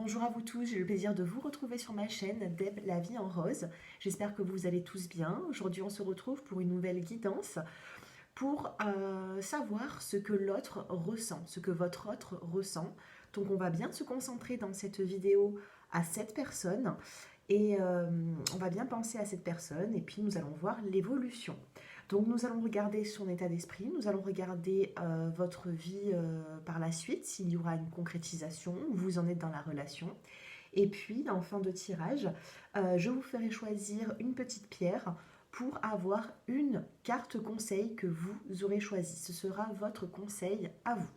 Bonjour à vous tous, j'ai le plaisir de vous retrouver sur ma chaîne Deb la vie en rose. J'espère que vous allez tous bien. Aujourd'hui on se retrouve pour une nouvelle guidance pour savoir ce que l'autre ressent, ce que votre autre ressent. Donc on va bien se concentrer dans cette vidéo à cette personne et on va bien penser à cette personne et puis nous allons voir l'évolution. Donc nous allons regarder son état d'esprit, nous allons regarder votre vie par la suite, s'il y aura une concrétisation, où vous en êtes dans la relation. Et puis en fin de tirage, je vous ferai choisir une petite pierre pour avoir une carte conseil que vous aurez choisie. Ce sera votre conseil à vous.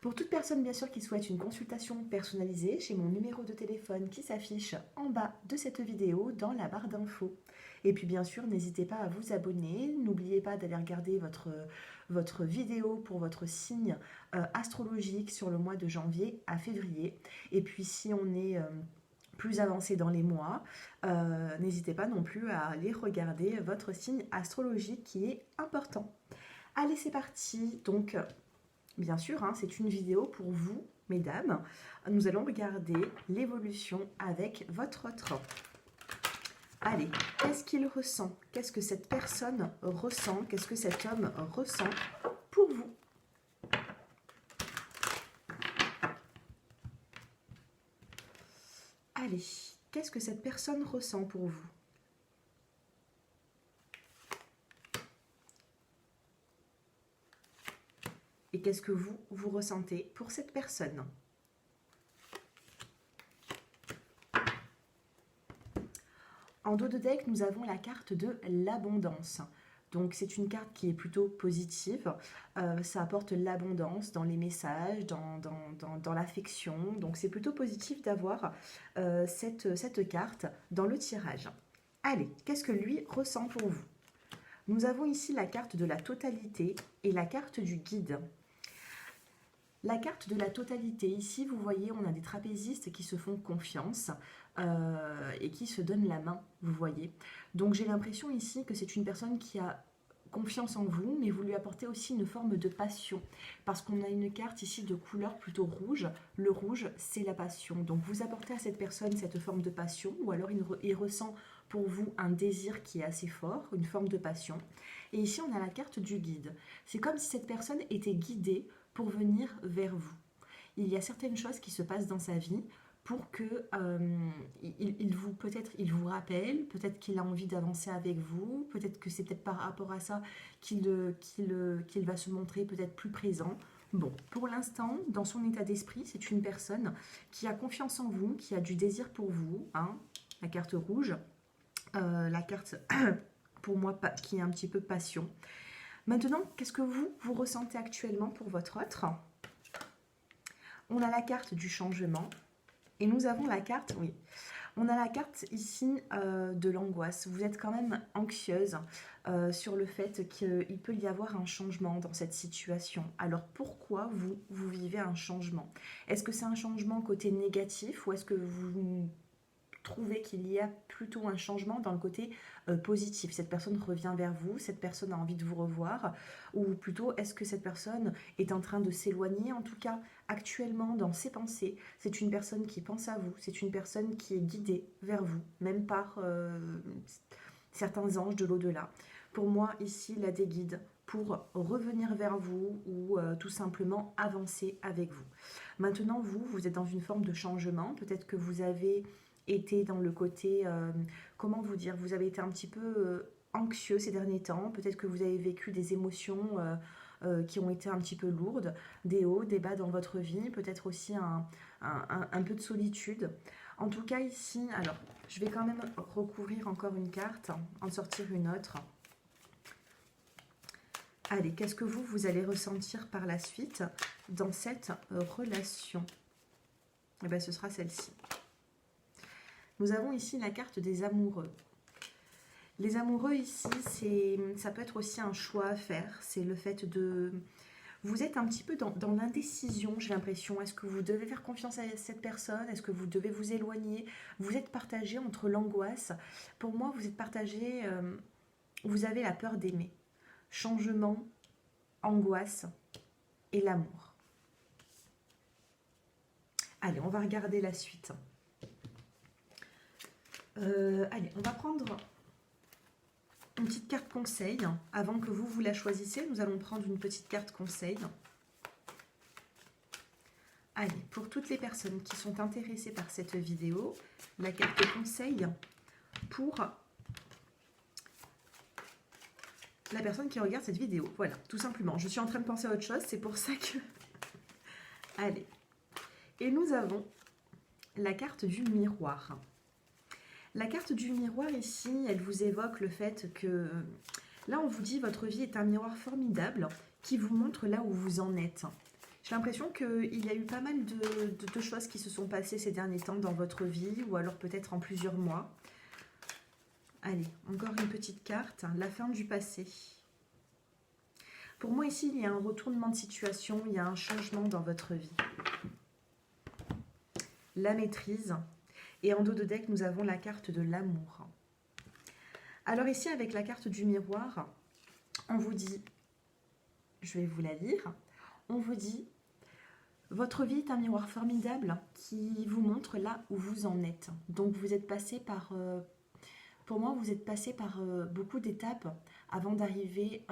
Pour toute personne bien sûr qui souhaite une consultation personnalisée, j'ai mon numéro de téléphone qui s'affiche en bas de cette vidéo dans la barre d'infos. Et puis bien sûr, n'hésitez pas à vous abonner, n'oubliez pas d'aller regarder votre vidéo pour votre signe astrologique sur le mois de janvier à février. Et puis si on est plus avancé dans les mois, n'hésitez pas non plus à aller regarder votre signe astrologique qui est important. Allez, c'est parti. Donc, bien sûr, hein, c'est une vidéo pour vous, mesdames. Nous allons regarder l'évolution avec votre autre. Allez, qu'est-ce qu'il ressent? Qu'est-ce que cette personne ressent? Qu'est-ce que cet homme ressent pour vous? Allez, qu'est-ce que cette personne ressent pour vous? Et qu'est-ce que vous ressentez pour cette personne? En dos de deck, nous avons la carte de l'abondance. Donc c'est une carte qui est plutôt positive, ça apporte l'abondance dans les messages, dans l'affection. Donc c'est plutôt positif d'avoir cette carte dans le tirage. Allez, qu'est-ce que lui ressent pour vous? Nous avons ici la carte de la totalité et la carte du guide. La carte de la totalité, ici vous voyez on a des trapézistes qui se font confiance et qui se donnent la main, vous voyez. Donc j'ai l'impression ici que c'est une personne qui a confiance en vous, mais vous lui apportez aussi une forme de passion, parce qu'on a une carte ici de couleur plutôt rouge. Le rouge, c'est la passion. Donc vous apportez à cette personne cette forme de passion, ou alors il ressent pour vous un désir qui est assez fort, une forme de passion. Et ici, on a la carte du guide. C'est comme si cette personne était guidée pour venir vers vous. Il y a certaines choses qui se passent dans sa vie pour que peut-être il vous rappelle, peut-être qu'il a envie d'avancer avec vous, peut-être que c'est peut-être par rapport à ça qu'il va se montrer peut-être plus présent. Bon, pour l'instant, dans son état d'esprit, c'est une personne qui a confiance en vous, qui a du désir pour vous, hein, la carte rouge, la carte pour moi qui est un petit peu passion. Maintenant, qu'est-ce que vous ressentez actuellement pour votre autre? On a la carte du changement. Et nous avons la carte, oui, on a la carte ici de l'angoisse. Vous êtes quand même anxieuse sur le fait qu'il peut y avoir un changement dans cette situation. Alors pourquoi vous vivez un changement? Est-ce que c'est un changement côté négatif ou est-ce que vous trouvez qu'il y a plutôt un changement dans le côté positif? Cette personne revient vers vous, cette personne a envie de vous revoir, ou plutôt est-ce que cette personne est en train de s'éloigner? En tout cas, actuellement, dans ses pensées, c'est une personne qui pense à vous, c'est une personne qui est guidée vers vous, même par certains anges de l'au-delà. Pour moi, ici, il a des guides pour revenir vers vous ou tout simplement avancer avec vous. Maintenant, vous êtes dans une forme de changement. Peut-être que vous avez été dans le côté, comment vous dire, vous avez été un petit peu anxieux ces derniers temps. Peut-être que vous avez vécu des émotions qui ont été un petit peu lourdes, des hauts, des bas dans votre vie, peut-être aussi un peu de solitude. En tout cas ici, alors je vais quand même recouvrir encore une carte, en sortir une autre. Allez, qu'est-ce que vous allez ressentir par la suite dans cette relation? Eh bien, ce sera celle-ci. Nous avons ici la carte des amoureux. Les amoureux ici, ça peut être aussi un choix à faire. C'est le fait de... Vous êtes un petit peu dans l'indécision, j'ai l'impression. Est-ce que vous devez faire confiance à cette personne? Est-ce que vous devez vous éloigner? Vous êtes partagé entre l'angoisse. Pour moi, vous êtes partagé... vous avez la peur d'aimer. Changement, angoisse et l'amour. Allez, on va regarder la suite. Allez, on va prendre une petite carte conseil. Avant que vous la choisissiez, nous allons prendre une petite carte conseil. Allez, pour toutes les personnes qui sont intéressées par cette vidéo, la carte conseil pour la personne qui regarde cette vidéo. Voilà, tout simplement. Je suis en train de penser à autre chose, c'est pour ça que... Allez. Et nous avons la carte du miroir. La carte du miroir ici, elle vous évoque le fait que... Là, on vous dit, votre vie est un miroir formidable qui vous montre là où vous en êtes. J'ai l'impression qu'il y a eu pas mal de choses qui se sont passées ces derniers temps dans votre vie, ou alors peut-être en plusieurs mois. Allez, encore une petite carte, la fin du passé. Pour moi ici, il y a un retournement de situation, il y a un changement dans votre vie. La maîtrise. Et en dos de deck, nous avons la carte de l'amour. Alors ici, avec la carte du miroir, on vous dit, je vais vous la lire, on vous dit... Votre vie est un miroir formidable qui vous montre là où vous en êtes. Donc vous êtes passé par, pour moi, vous êtes passé par beaucoup d'étapes avant d'arriver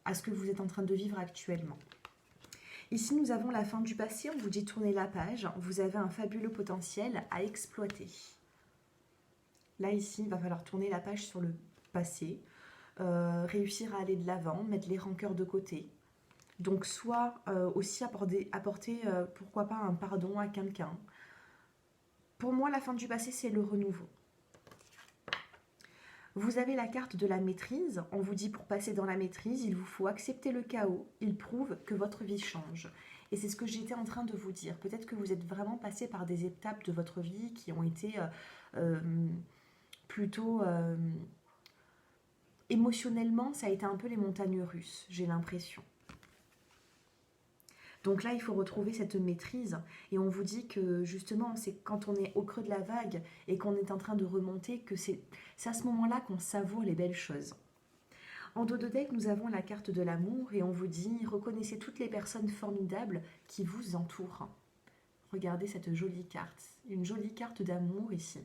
à ce que vous êtes en train de vivre actuellement. Ici, nous avons la fin du passé. On vous dit tournez la page. Vous avez un fabuleux potentiel à exploiter. Là, ici, il va falloir tourner la page sur le passé, réussir à aller de l'avant, mettre les rancœurs de côté. Donc, soit aussi apporter pourquoi pas, un pardon à quelqu'un. Pour moi, la fin du passé, c'est le renouveau. Vous avez la carte de la maîtrise. On vous dit pour passer dans la maîtrise, il vous faut accepter le chaos. Il prouve que votre vie change. Et c'est ce que j'étais en train de vous dire. Peut-être que vous êtes vraiment passé par des étapes de votre vie qui ont été plutôt... émotionnellement, ça a été un peu les montagnes russes, j'ai l'impression. Donc là, il faut retrouver cette maîtrise. Et on vous dit que justement, c'est quand on est au creux de la vague et qu'on est en train de remonter que c'est à ce moment-là qu'on savoure les belles choses. En dos de deck, nous avons la carte de l'amour et on vous dit, reconnaissez toutes les personnes formidables qui vous entourent. Regardez cette jolie carte, une jolie carte d'amour ici.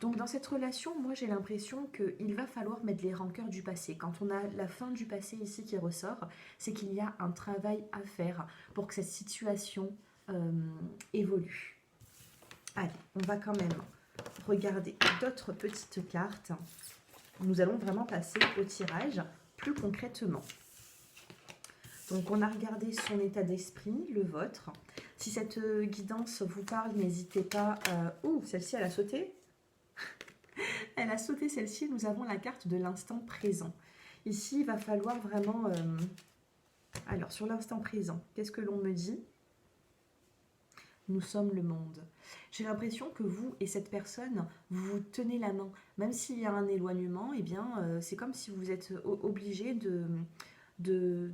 Donc dans cette relation, moi j'ai l'impression qu'il va falloir mettre les rancœurs du passé. Quand on a la fin du passé ici qui ressort, c'est qu'il y a un travail à faire pour que cette situation évolue. Allez, on va quand même regarder d'autres petites cartes. Nous allons vraiment passer au tirage plus concrètement. Donc on a regardé son état d'esprit, le vôtre. Si cette guidance vous parle, n'hésitez pas... Ouh, celle-ci elle a sauté. Elle a sauté celle-ci, nous avons la carte de l'instant présent. Ici, il va falloir vraiment... Alors, sur l'instant présent, qu'est-ce que l'on me dit? Nous sommes le monde. J'ai l'impression que vous et cette personne, vous vous tenez la main. Même s'il y a un éloignement, eh bien, c'est comme si vous êtes obligé de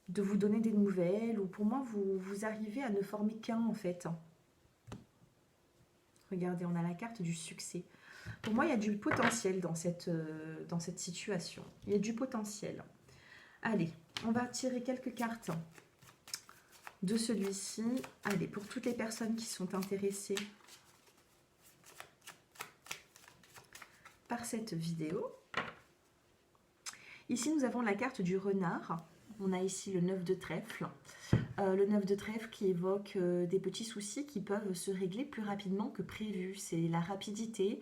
vous donner des nouvelles. Ou pour moi, vous arrivez à ne former qu'un, en fait. Regardez, on a la carte du succès. Pour moi, il y a du potentiel dans cette situation. Il y a du potentiel. Allez, on va tirer quelques cartes de celui-ci. Allez, pour toutes les personnes qui sont intéressées par cette vidéo. Ici, nous avons la carte du renard. On a ici le 9 de trèfle. Le 9 de trèfle qui évoque des petits soucis qui peuvent se régler plus rapidement que prévu. C'est la rapidité.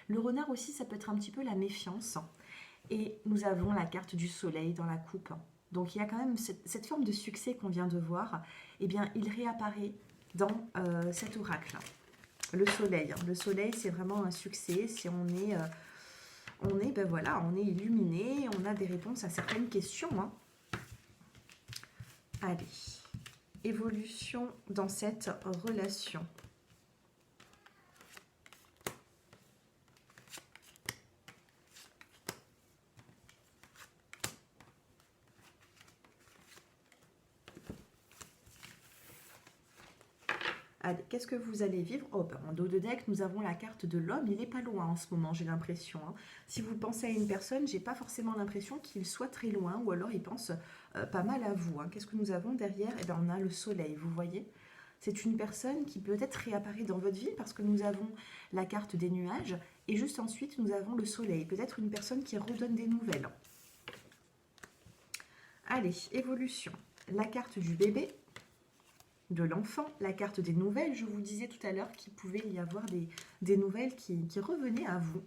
Le renard aussi, ça peut être un petit peu la méfiance. Et nous avons la carte du soleil dans la coupe. Donc il y a quand même cette forme de succès qu'on vient de voir. Eh bien, il réapparaît dans cet oracle. Le soleil. Le soleil, c'est vraiment un succès. Si on est ben voilà, on est illuminé, on a des réponses à certaines questions. Hein. Allez, évolution dans cette relation. Allez, qu'est-ce que vous allez vivre? Oh, ben, en dos de deck, nous avons la carte de l'homme. Il n'est pas loin en ce moment, j'ai l'impression. Hein. Si vous pensez à une personne, j'ai pas forcément l'impression qu'il soit très loin, ou alors il pense pas mal à vous. Hein. Qu'est-ce que nous avons derrière? Eh bien, on a le soleil, vous voyez? C'est une personne qui peut-être réapparaît dans votre vie parce que nous avons la carte des nuages et juste ensuite nous avons le soleil. Peut-être une personne qui redonne des nouvelles. Allez, évolution. La carte du bébé, de l'enfant, la carte des nouvelles. Je vous disais tout à l'heure qu'il pouvait y avoir des nouvelles qui revenaient à vous.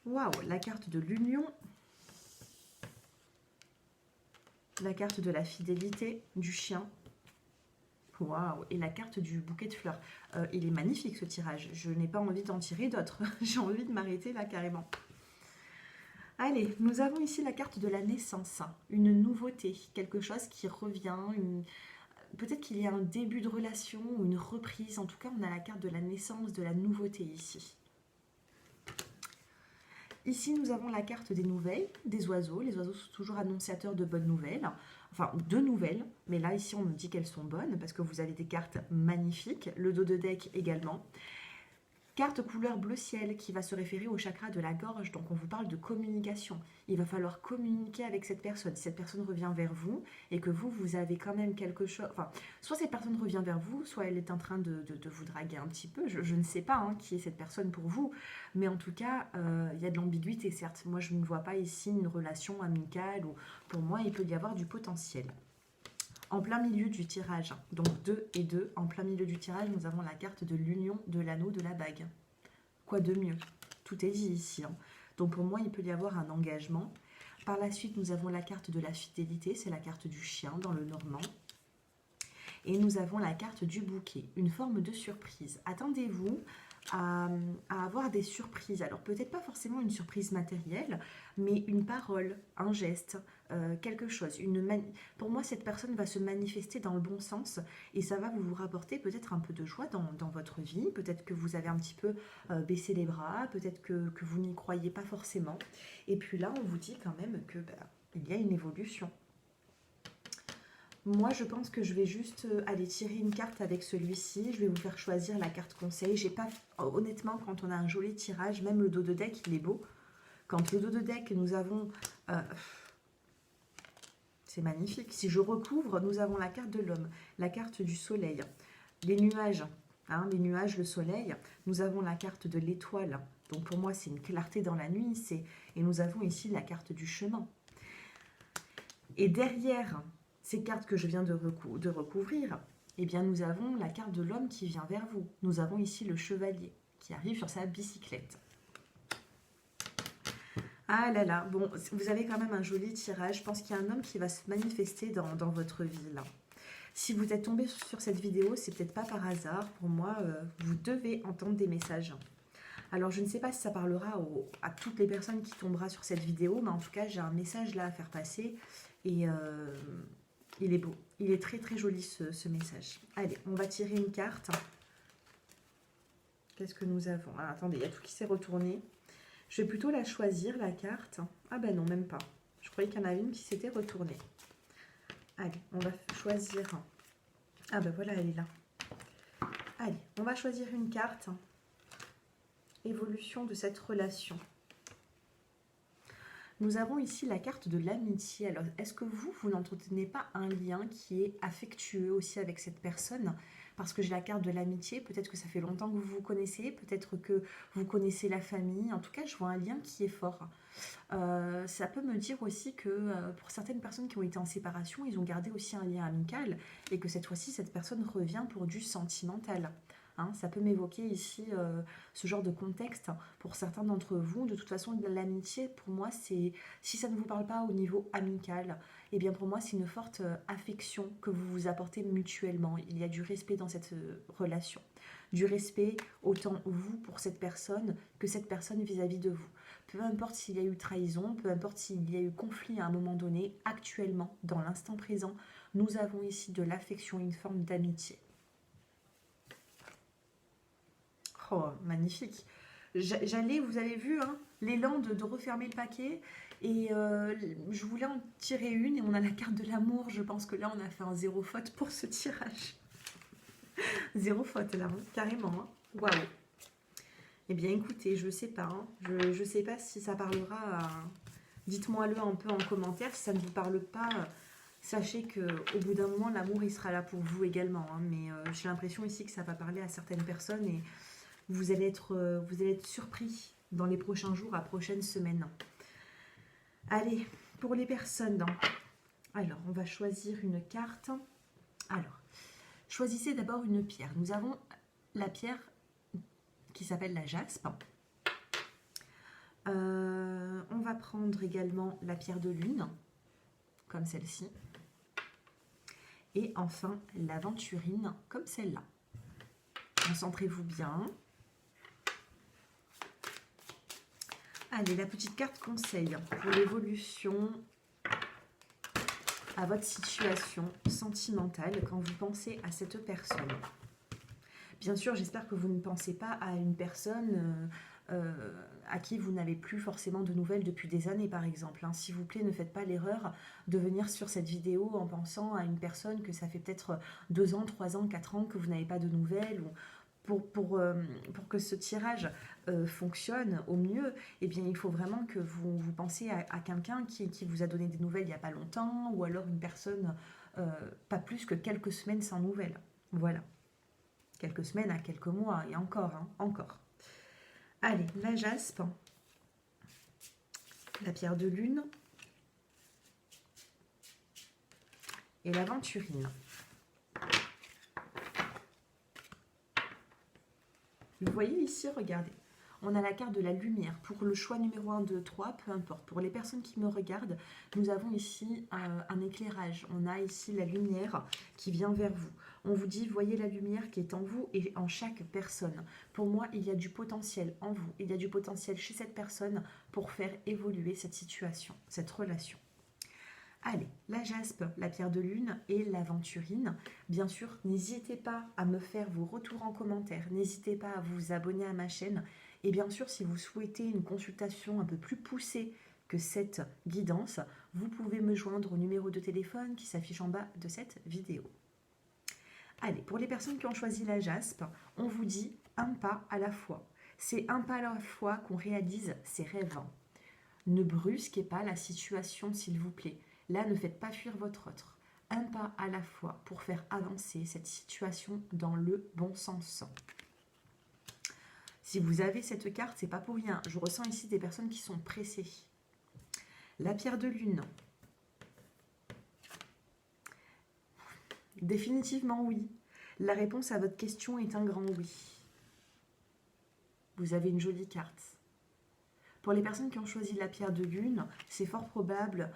Waouh, la carte de l'union. La carte de la fidélité, du chien. Waouh, et la carte du bouquet de fleurs. Il est magnifique ce tirage. Je n'ai pas envie d'en tirer d'autres. J'ai envie de m'arrêter là carrément. Allez, nous avons ici la carte de la naissance. Une nouveauté, quelque chose qui revient. Peut-être qu'il y a un début de relation ou une reprise. En tout cas, on a la carte de la naissance, de la nouveauté ici. Ici, nous avons la carte des nouvelles, des oiseaux. Les oiseaux sont toujours annonciateurs de bonnes nouvelles. Enfin, de nouvelles. Mais là, ici, on nous dit qu'elles sont bonnes parce que vous avez des cartes magnifiques. Le dos de deck également. Carte couleur bleu ciel qui va se référer au chakra de la gorge. Donc, on vous parle de communication. Il va falloir communiquer avec cette personne. Si cette personne revient vers vous et que vous avez quand même quelque chose... Enfin, soit cette personne revient vers vous, soit elle est en train de vous draguer un petit peu. Je ne sais pas hein, qui est cette personne pour vous. Mais en tout cas, il y a de l'ambiguïté, certes. Moi, je ne vois pas ici une relation amicale. Ou pour moi, il peut y avoir du potentiel. En plein milieu du tirage, donc 2 et 2, en plein milieu du tirage, nous avons la carte de l'union, de l'anneau, de la bague. Quoi de mieux? Tout est dit ici. Hein. Donc pour moi, il peut y avoir un engagement. Par la suite, nous avons la carte de la fidélité, c'est la carte du chien dans le normand. Et nous avons la carte du bouquet, une forme de surprise. Attendez-vous à avoir des surprises. Alors peut-être pas forcément une surprise matérielle, mais une parole, un geste, quelque chose. Pour moi, cette personne va se manifester dans le bon sens et ça va vous rapporter peut-être un peu de joie dans votre vie. Peut-être que vous avez un petit peu baissé les bras, peut-être que vous n'y croyez pas forcément. Et puis là, on vous dit quand même que il y a une évolution. Moi, je pense que je vais juste aller tirer une carte avec celui-ci. Je vais vous faire choisir la carte conseil. J'ai pas, honnêtement, quand on a un joli tirage, même le dos de deck, il est beau. Quand le dos de deck, nous avons... c'est magnifique. Si je recouvre, nous avons la carte de l'homme, la carte du soleil, les nuages, hein, les nuages, le soleil. Nous avons la carte de l'étoile. Donc pour moi, c'est une clarté dans la nuit. Et nous avons ici la carte du chemin. Et derrière... ces cartes que je viens de recouvrir, eh bien nous avons la carte de l'homme qui vient vers vous. Nous avons ici le chevalier qui arrive sur sa bicyclette. Ah là là, bon, vous avez quand même un joli tirage. Je pense qu'il y a un homme qui va se manifester dans votre vie là. Si vous êtes tombé sur cette vidéo, c'est peut-être pas par hasard. Pour moi, vous devez entendre des messages. Alors, je ne sais pas si ça parlera à toutes les personnes qui tomberont sur cette vidéo, mais en tout cas, j'ai un message là à faire passer et... il est beau, il est très très joli ce message. Allez, on va tirer une carte. Qu'est-ce que nous avons? Ah, attendez, il y a tout qui s'est retourné. Je vais plutôt la choisir, la carte. Ah ben non, même pas. Je croyais qu'il y en avait une qui s'était retournée. Allez, on va choisir. Ah ben voilà, elle est là. Allez, on va choisir une carte. Évolution de cette relation. Nous avons ici la carte de l'amitié. Alors, est-ce que vous n'entretenez pas un lien qui est affectueux aussi avec cette personne? Parce que j'ai la carte de l'amitié, peut-être que ça fait longtemps que vous vous connaissez, peut-être que vous connaissez la famille. En tout cas, je vois un lien qui est fort. Ça peut me dire aussi que pour certaines personnes qui ont été en séparation, ils ont gardé aussi un lien amical et que cette fois-ci, cette personne revient pour du sentimental. Hein, ça peut m'évoquer ici ce genre de contexte pour certains d'entre vous. De toute façon, l'amitié, pour moi, c'est si ça ne vous parle pas au niveau amical, eh bien pour moi, c'est une forte affection que vous vous apportez mutuellement. Il y a du respect dans cette relation. Du respect autant vous pour cette personne que cette personne vis-à-vis de vous. Peu importe s'il y a eu trahison, peu importe s'il y a eu conflit à un moment donné, actuellement, dans l'instant présent, nous avons ici de l'affection, une forme d'amitié. Oh, magnifique. J'allais, vous avez vu, hein, l'élan de refermer le paquet. Et je voulais en tirer une et on a la carte de l'amour. Je pense que là, on a fait un zéro faute pour ce tirage. Zéro faute là, hein, carrément. Hein. Waouh. Eh bien, écoutez, je sais pas. Hein, je sais pas si ça parlera à... Dites-moi-le un peu en commentaire si ça ne vous parle pas... Sachez qu'au bout d'un moment, l'amour, il sera là pour vous également. Hein, mais j'ai l'impression ici que ça va parler à certaines personnes et vous allez être surpris dans les prochains jours, à prochaines semaines. Allez, pour les personnes, alors on va choisir une carte. Alors, choisissez d'abord une pierre. Nous avons la pierre qui s'appelle la jaspe. On va prendre également la pierre de lune, comme celle-ci. Et enfin, l'aventurine, comme celle-là. Concentrez-vous bien. Allez, la petite carte conseil pour l'évolution à votre situation sentimentale quand vous pensez à cette personne. Bien sûr, j'espère que vous ne pensez pas à une personne à qui vous n'avez plus forcément de nouvelles depuis des années, par exemple. Hein. S'il vous plaît, ne faites pas l'erreur de venir sur cette vidéo en pensant à une personne que ça fait peut-être 2 ans, 3 ans, 4 ans que vous n'avez pas de nouvelles. Ou pour que ce tirage fonctionne au mieux, eh bien, il faut vraiment que vous pensiez à quelqu'un qui vous a donné des nouvelles il n'y a pas longtemps, ou alors une personne pas plus que quelques semaines sans nouvelles. Voilà. Quelques semaines à quelques mois, et encore, hein, encore. Allez, la jaspe, la pierre de lune et l'aventurine. Vous voyez ici, regardez, on a la carte de la lumière. Pour le choix numéro 1, 2, 3, peu importe. Pour les personnes qui me regardent, nous avons ici un éclairage. On a ici la lumière qui vient vers vous. On vous dit, voyez la lumière qui est en vous et en chaque personne. Pour moi, il y a du potentiel en vous. Il y a du potentiel chez cette personne pour faire évoluer cette situation, cette relation. Allez, la jaspe, la pierre de lune et l'aventurine. Bien sûr, n'hésitez pas à me faire vos retours en commentaire. N'hésitez pas à vous abonner à ma chaîne. Et bien sûr, si vous souhaitez une consultation un peu plus poussée que cette guidance, vous pouvez me joindre au numéro de téléphone qui s'affiche en bas de cette vidéo. Allez, pour les personnes qui ont choisi la jaspe, on vous dit un pas à la fois. C'est un pas à la fois qu'on réalise ses rêves. Ne brusquez pas la situation, s'il vous plaît. Là, ne faites pas fuir votre autre. Un pas à la fois pour faire avancer cette situation dans le bon sens. Si vous avez cette carte, c'est pas pour rien. Je ressens ici des personnes qui sont pressées. La pierre de lune. Définitivement oui. La réponse à votre question est un grand oui. Vous avez une jolie carte. Pour les personnes qui ont choisi la pierre de lune, c'est fort probable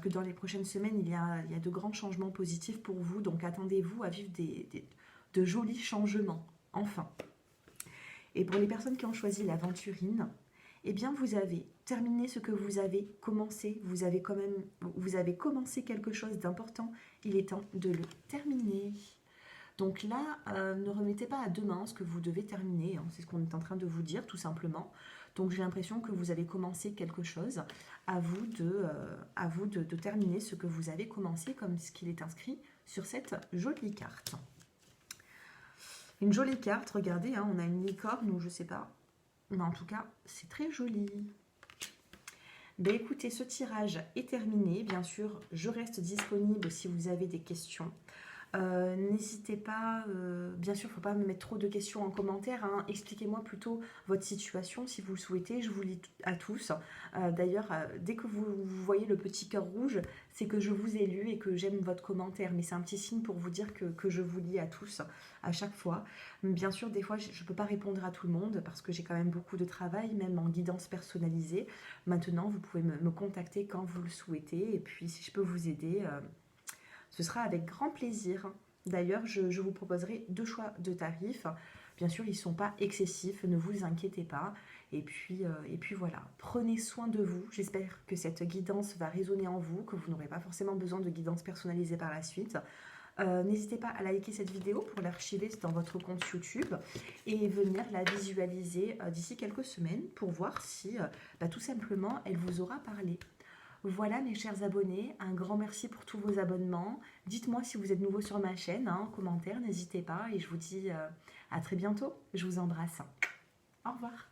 que dans les prochaines semaines, il y a de grands changements positifs pour vous. Donc attendez-vous à vivre de jolis changements, enfin. Et pour les personnes qui ont choisi l'aventurine, eh bien vous avez terminé ce que vous avez commencé. Vous avez commencé quelque chose d'important. Il est temps de le terminer. Donc là, ne remettez pas à demain ce que vous devez terminer. Hein. C'est ce qu'on est en train de vous dire, tout simplement. Donc j'ai l'impression que vous avez commencé quelque chose. À vous de terminer ce que vous avez commencé, comme ce qu'il est inscrit sur cette jolie carte. Une jolie carte, regardez, hein, on a une licorne ou je sais pas. Mais en tout cas, c'est très joli. Ben écoutez, ce tirage est terminé. Bien sûr, je reste disponible si vous avez des questions. N'hésitez pas, bien sûr, il ne faut pas me mettre trop de questions en commentaire. Hein. Expliquez-moi plutôt votre situation si vous le souhaitez. Je vous lis à tous. D'ailleurs, dès que vous voyez le petit cœur rouge, c'est que je vous ai lu et que j'aime votre commentaire. Mais c'est un petit signe pour vous dire que je vous lis à tous à chaque fois. Bien sûr, des fois, je ne peux pas répondre à tout le monde parce que j'ai quand même beaucoup de travail, même en guidance personnalisée. Maintenant, vous pouvez me contacter quand vous le souhaitez. Et puis, si je peux vous aider... ce sera avec grand plaisir. D'ailleurs, je vous proposerai 2 choix de tarifs. Bien sûr, ils ne sont pas excessifs, ne vous inquiétez pas. Et puis voilà, prenez soin de vous. J'espère que cette guidance va résonner en vous, que vous n'aurez pas forcément besoin de guidance personnalisée par la suite. N'hésitez pas à liker cette vidéo pour l'archiver dans votre compte YouTube et venir la visualiser d'ici quelques semaines pour voir si tout simplement elle vous aura parlé. Voilà mes chers abonnés, un grand merci pour tous vos abonnements. Dites-moi si vous êtes nouveau sur ma chaîne, hein, en commentaire, n'hésitez pas. Et je vous dis à très bientôt. Je vous embrasse. Au revoir.